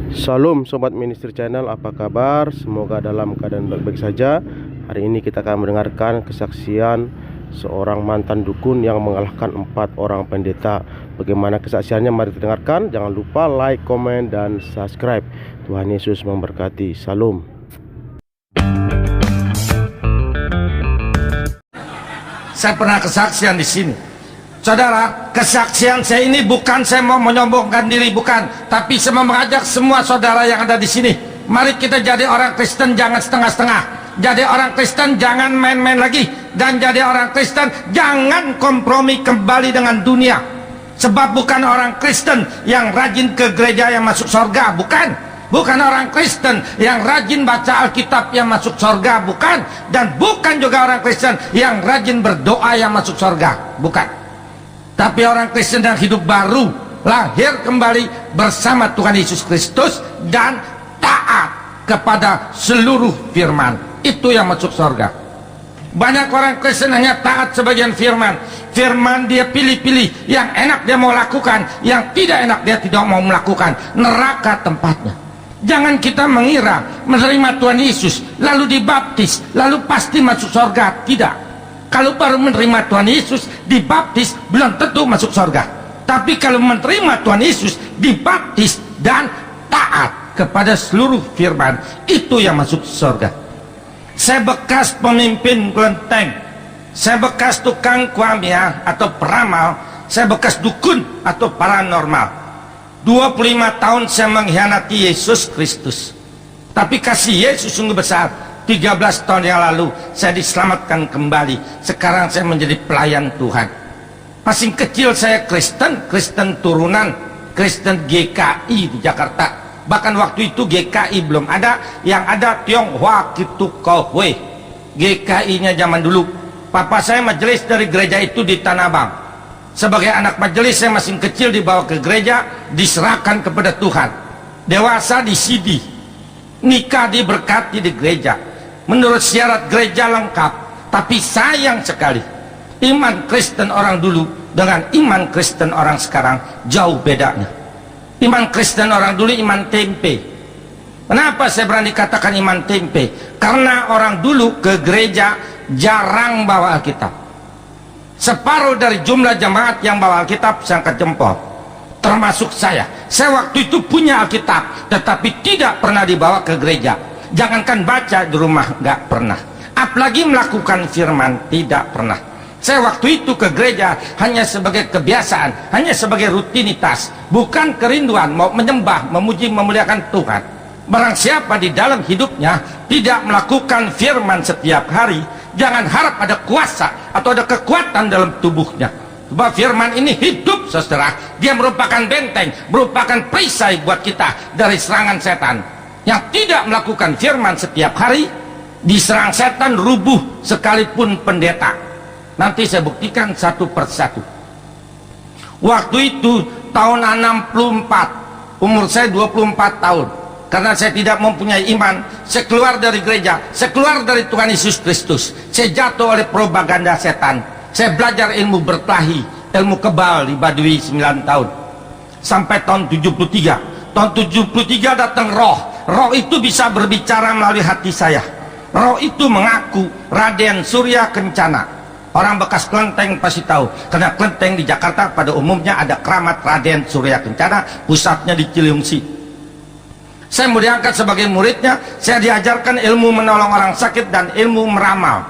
Salam Sobat Ministry Channel, apa kabar? Semoga dalam keadaan baik-baik saja. Hari ini kita akan mendengarkan kesaksian seorang mantan dukun yang mengalahkan 4 orang pendeta. Bagaimana kesaksiannya? Mari kita dengarkan. Jangan lupa like, komen, dan subscribe. Tuhan Yesus memberkati. Salam. Saya pernah kesaksian di sini. Saudara, kesaksian saya ini bukan saya mau menyombongkan diri, bukan, tapi saya mau mengajak semua saudara yang ada di sini. Mari kita jadi orang Kristen, jangan setengah-setengah. Jadi orang Kristen jangan main-main lagi, dan jadi orang Kristen jangan kompromi kembali dengan dunia. Sebab bukan orang Kristen yang rajin ke gereja yang masuk surga, bukan. Bukan orang Kristen yang rajin baca Alkitab yang masuk surga, bukan. Dan bukan juga orang Kristen yang rajin berdoa yang masuk surga, bukan. Tapi orang Kristen yang hidup baru, lahir kembali bersama Tuhan Yesus Kristus dan taat kepada seluruh firman, itu yang masuk surga. Banyak orang Kristen hanya taat sebagian firman. Firman dia pilih-pilih, yang enak dia mau lakukan, yang tidak enak dia tidak mau melakukan. Neraka tempatnya. Jangan kita mengira menerima Tuhan Yesus lalu dibaptis lalu pasti masuk surga. Tidak. Kalau baru menerima Tuhan Yesus dibaptis belum tentu masuk surga. Tapi kalau menerima Tuhan Yesus dibaptis dan taat kepada seluruh firman, itu yang masuk surga. Saya bekas pemimpin kelenteng, saya bekas tukang kuamia atau peramal, saya bekas dukun atau paranormal. 25 tahun saya mengkhianati Yesus Kristus. Tapi kasih Yesus sungguh besar. 13 tahun yang lalu saya diselamatkan kembali. Sekarang saya menjadi pelayan Tuhan. Masih kecil saya Kristen turunan, Kristen GKI di Jakarta. Bahkan waktu itu GKI belum ada, yang ada Tionghoa Kitu Kohwe. GKI-nya zaman dulu. Papa saya majelis dari gereja itu di Tanah Abang. Sebagai anak majelis saya masih kecil dibawa ke gereja, diserahkan kepada Tuhan. Dewasa di CD, nikah diberkati di gereja. Menurut syarat gereja lengkap, tapi sayang sekali iman Kristen orang dulu dengan iman Kristen orang sekarang jauh bedanya. Iman Kristen orang dulu iman tempe. Kenapa saya berani katakan iman tempe? Karena orang dulu ke gereja jarang bawa Alkitab. Separuh dari jumlah jemaat yang bawa Alkitab saya angkat jempol, termasuk saya. Saya waktu itu punya Alkitab, tetapi tidak pernah dibawa ke gereja. Jangankan baca di rumah, nggak pernah. Apalagi melakukan firman, tidak pernah. Saya waktu itu ke gereja hanya sebagai kebiasaan, hanya sebagai rutinitas, bukan kerinduan mau menyembah, memuji, memuliakan Tuhan. Barang siapa di dalam hidupnya tidak melakukan firman setiap hari, jangan harap ada kuasa atau ada kekuatan dalam tubuhnya. Sebab firman ini hidup, saudara. Dia merupakan benteng, merupakan perisai buat kita dari serangan setan. Yang tidak melakukan firman setiap hari diserang setan rubuh sekalipun pendeta. Nanti saya buktikan satu persatu. Waktu itu tahun 64, umur saya 24 tahun. Karena saya tidak mempunyai iman, saya keluar dari gereja, saya keluar dari Tuhan Yesus Kristus. Saya jatuh oleh propaganda setan. Saya belajar ilmu berkelahi, ilmu kebal di Baduy 9 tahun. Sampai tahun 73. Tahun 73 datang roh. Roh itu bisa berbicara melalui hati saya. Roh itu mengaku Raden Surya Kencana. Orang bekas kelenteng pasti tahu, karena kelenteng di Jakarta pada umumnya ada keramat Raden Surya Kencana, pusatnya di Ciliungsi. Saya mau diangkat sebagai muridnya. Saya diajarkan ilmu menolong orang sakit dan ilmu meramal.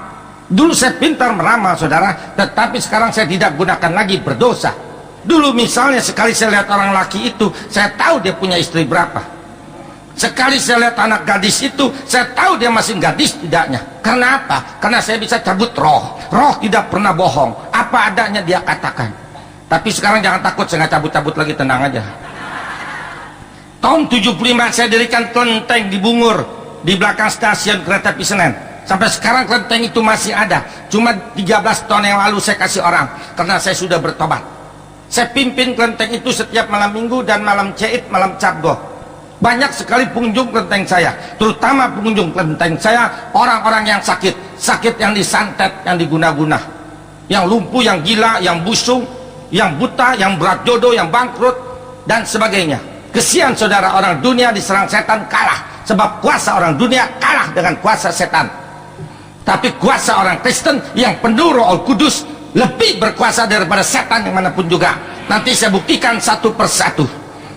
Dulu saya pintar meramal, saudara, tetapi sekarang saya tidak gunakan lagi, berdosa. Dulu misalnya sekali saya lihat orang laki itu, saya tahu dia punya istri berapa. Sekali saya lihat anak gadis itu, saya tahu dia masih gadis tidaknya. Karena apa? Karena saya bisa cabut roh. Roh tidak pernah bohong, apa adanya dia katakan. Tapi sekarang jangan takut, saya nggak cabut-cabut lagi, tenang aja. Tahun 75 saya dirikan kelenteng di Bungur, di belakang stasiun kereta api Senen. Sampai sekarang kelenteng itu masih ada. Cuma 13 tahun yang lalu saya kasih orang, karena saya sudah bertobat. Saya pimpin kelenteng itu setiap malam minggu dan malam Ceit, malam Cabgo. Banyak sekali pengunjung kelenteng saya, terutama pengunjung kelenteng saya orang-orang yang sakit, sakit yang disantet, yang diguna-guna, yang lumpuh, yang gila, yang busung, yang buta, yang berat jodoh, yang bangkrut, dan sebagainya. Kesian saudara, orang dunia diserang setan kalah, sebab kuasa orang dunia kalah dengan kuasa setan. Tapi kuasa orang Kristen yang penuh Roh Kudus lebih berkuasa daripada setan yang manapun juga. Nanti saya buktikan satu persatu.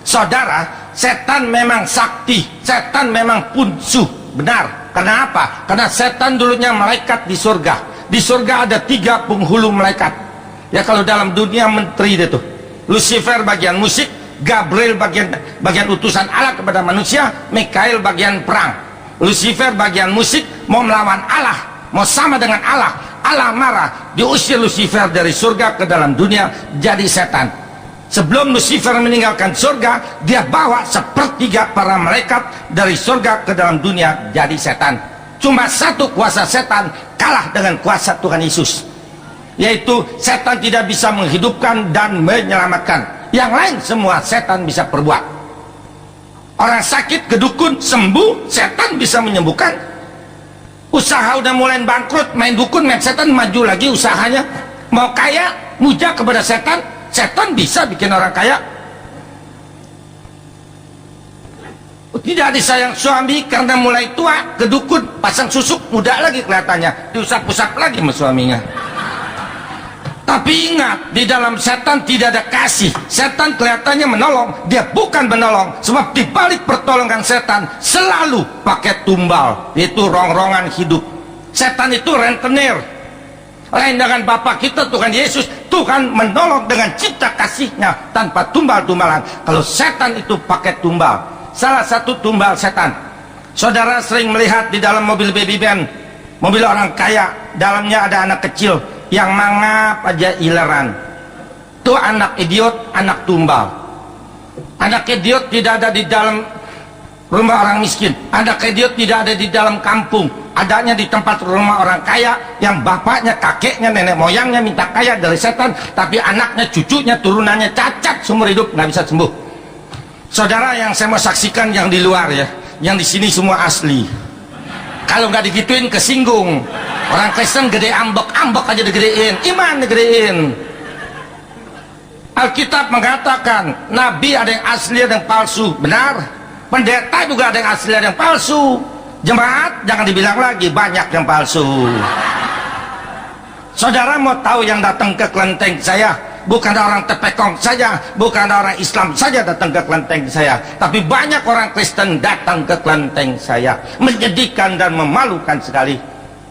Saudara, setan memang sakti, setan memang punsu, benar. Karena apa? Karena setan dulunya malaikat di surga. Di surga ada 3 penghulu malaikat. Ya, kalau dalam dunia menteri dia tuh. Lucifer bagian musik, Gabriel bagian utusan Allah kepada manusia, Mikael bagian perang. Lucifer bagian musik, mau melawan Allah, mau sama dengan Allah. Allah marah, diusir Lucifer dari surga ke dalam dunia jadi setan. Sebelum Lucifer meninggalkan surga, dia bawa 1/3 para malaikat dari surga ke dalam dunia jadi setan. Cuma satu kuasa setan kalah dengan kuasa Tuhan Yesus, yaitu setan tidak bisa menghidupkan dan menyelamatkan. Yang lain semua setan bisa perbuat. Orang sakit ke dukun sembuh, setan bisa menyembuhkan. Usaha udah mulai bangkrut, main dukun, main setan, maju lagi usahanya. Mau kaya, muja kepada setan, setan bisa bikin orang kaya. Tidak disayang suami karena mulai tua, ke dukun, pasang susuk, muda lagi kelihatannya, diusap-usap lagi sama suaminya. Tapi ingat, di dalam setan tidak ada kasih. Setan kelihatannya menolong, dia bukan menolong. Sebab di balik pertolongan setan selalu pakai tumbal, yaitu rongrongan hidup. Setan itu rentenir. Lain dengan Bapa kita Tuhan Yesus, Tuhan menolong dengan cinta kasihnya tanpa tumbal-tumbalan. Kalau setan itu pakai tumbal, salah satu tumbal setan, saudara sering melihat di dalam mobil baby van, mobil orang kaya, dalamnya ada anak kecil yang mangap aja ileran. Itu anak idiot, anak tumbal. Anak idiot tidak ada di dalam rumah orang miskin. Anak idiot tidak ada di dalam kampung. Adanya di tempat rumah orang kaya yang bapaknya, kakeknya, nenek moyangnya minta kaya dari setan, tapi anaknya, cucunya, turunannya cacat seumur hidup, nggak bisa sembuh. Saudara, yang saya mau saksikan yang di luar ya, yang di sini semua asli. Kalau nggak digituin kesinggung. Orang Kristen gede ambek aja digedein, iman digedein. Alkitab mengatakan Nabi ada yang asli, ada yang palsu, benar. Pendeta juga ada yang asli, ada yang palsu. Jemaat jangan dibilang lagi banyak yang palsu. Saudara mau tahu yang datang ke kelenteng saya? Bukan orang Tepekong saja, bukan orang Islam saja datang ke kelenteng saya, tapi banyak orang Kristen datang ke kelenteng saya. Menyedihkan dan memalukan sekali.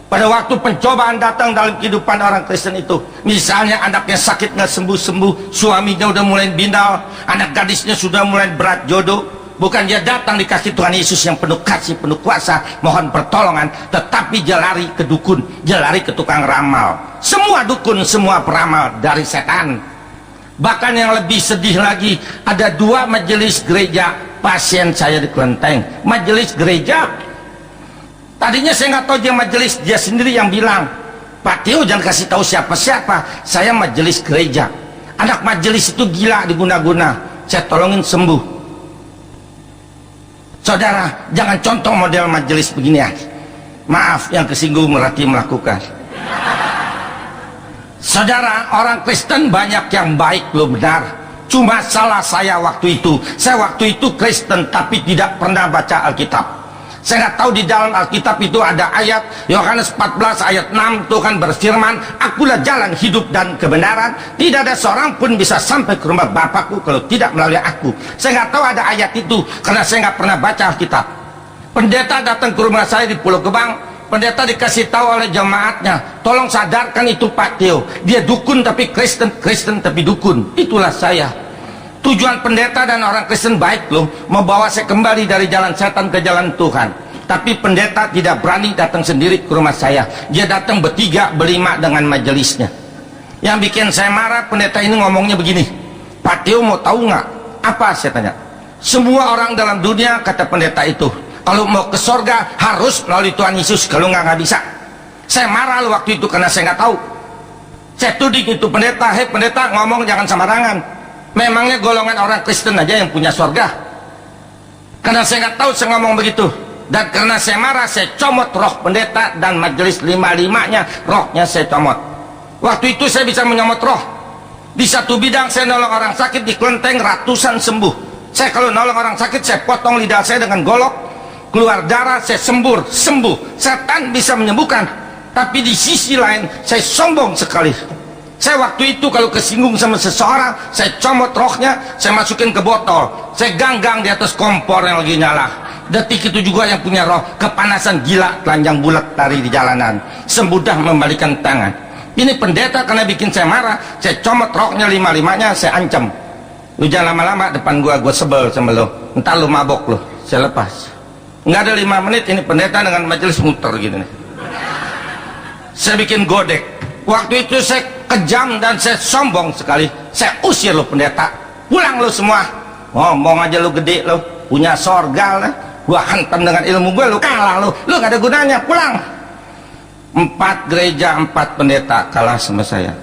Pada waktu pencobaan datang dalam kehidupan orang Kristen itu, misalnya anaknya sakit nggak sembuh-sembuh, suaminya udah mulai bindal, anak gadisnya sudah mulai berat jodoh, bukan dia datang dikasih Tuhan Yesus yang penuh kasih, penuh kuasa, mohon pertolongan, tetapi dia lari ke dukun, dia lari ke tukang ramal. Semua dukun, semua peramal dari setan. Bahkan yang lebih sedih lagi, ada 2 majelis gereja pasien saya di kelenteng. Majelis gereja, tadinya saya nggak tahu dia majelis, dia sendiri yang bilang, Pak Tio jangan kasih tahu siapa-siapa, saya majelis gereja. Anak majelis itu gila diguna-guna, saya tolongin sembuh. Saudara, jangan contoh model majelis begini ya. Maaf yang kesinggung berarti melakukan. Saudara, orang Kristen banyak yang baik loh, benar. Cuma salah saya waktu itu. Saya waktu itu Kristen tapi tidak pernah baca Alkitab. Saya nggak tahu di dalam Alkitab itu ada ayat Yohanes 14 ayat 6, Tuhan berfirman, akulah jalan, hidup dan kebenaran, tidak ada seorang pun bisa sampai ke rumah Bapakku kalau tidak melalui aku. Saya nggak tahu ada ayat itu karena saya nggak pernah baca Alkitab. Pendeta datang ke rumah saya di Pulau Gebang, pendeta dikasih tahu oleh jemaatnya, tolong sadarkan itu Pak Tio, dia dukun tapi Kristen, Kristen tapi dukun. Itulah saya. Tujuan pendeta dan orang Kristen baik loh, membawa saya kembali dari jalan setan ke jalan Tuhan. Tapi pendeta tidak berani datang sendiri ke rumah saya, dia datang bertiga, berlima dengan majelisnya. Yang bikin saya marah, pendeta ini ngomongnya begini, Pak Tio mau tahu nggak apa? Saya tanya. Semua orang dalam dunia, kata pendeta itu, kalau mau ke sorga harus melalui Tuhan Yesus, kalau nggak bisa. Saya marah loh waktu itu karena saya nggak tahu. Saya tuding itu pendeta, hei pendeta ngomong jangan sembarangan. Memangnya golongan orang Kristen aja yang punya sorga? Karena saya nggak tahu saya ngomong begitu. Dan karena saya marah, saya comot roh pendeta dan majelis 5-5-nya, rohnya saya comot. Waktu itu saya bisa menyomot roh. Di satu bidang saya nolong orang sakit di kelenteng, ratusan sembuh. Saya kalau nolong orang sakit, saya potong lidah saya dengan golok, keluar darah, saya sembuh. Setan bisa menyembuhkan. Tapi di sisi lain, saya sombong sekali. Saya waktu itu kalau kesinggung sama seseorang, saya comot roknya, saya masukin ke botol, saya ganggang di atas kompor yang lagi nyala. Detik itu juga yang punya roh kepanasan gila, telanjang bulat lari di jalanan, semudah membalikan tangan. Ini pendeta karena bikin saya marah, saya comot roknya lima-limanya, saya ancam, lu jangan lama-lama depan gua sebel sama lu, entar lu mabok lu. Saya lepas. Nggak ada 5 menit, ini pendeta dengan majelis muter gini nih. Saya bikin godek. Waktu itu saya kejam dan saya sombong sekali. Saya usir lu pendeta, pulang lu semua. Ngomong aja lu gede lu, punya sorga lah. Gua hantam dengan ilmu gua, lu kalah lu gak ada gunanya, pulang. 4 gereja 4 pendeta kalah sama saya.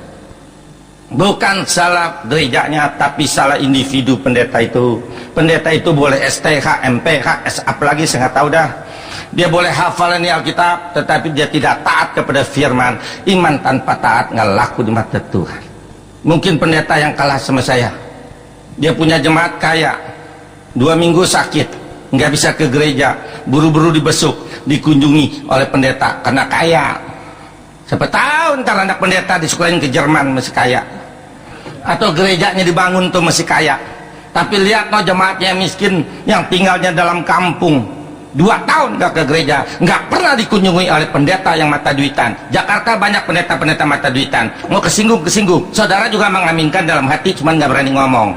Bukan salah gerejanya, tapi salah individu pendeta itu. Pendeta itu boleh STH, MPH, apalagi saya nggak tahu dah. Dia boleh hafal ini Alkitab, tetapi dia tidak taat kepada firman. Iman tanpa taat nggak laku di mata Tuhan. Mungkin pendeta yang kalah sama saya. Dia punya jemaat kaya, 2 minggu sakit, nggak bisa ke gereja, buru-buru dibesuk, dikunjungi oleh pendeta karena kaya. Siapa tahu ntar anak pendeta disekolahin ke Jerman masih kaya, atau gerejanya dibangun tuh masih kaya. Tapi lihat no jemaatnya miskin yang tinggalnya dalam kampung, 2 tahun gak ke gereja, nggak pernah dikunjungi oleh pendeta yang mata duitan. Jakarta banyak pendeta-pendeta mata duitan, mau kesinggung. Saudara juga mengaminkan dalam hati, cuman nggak berani ngomong.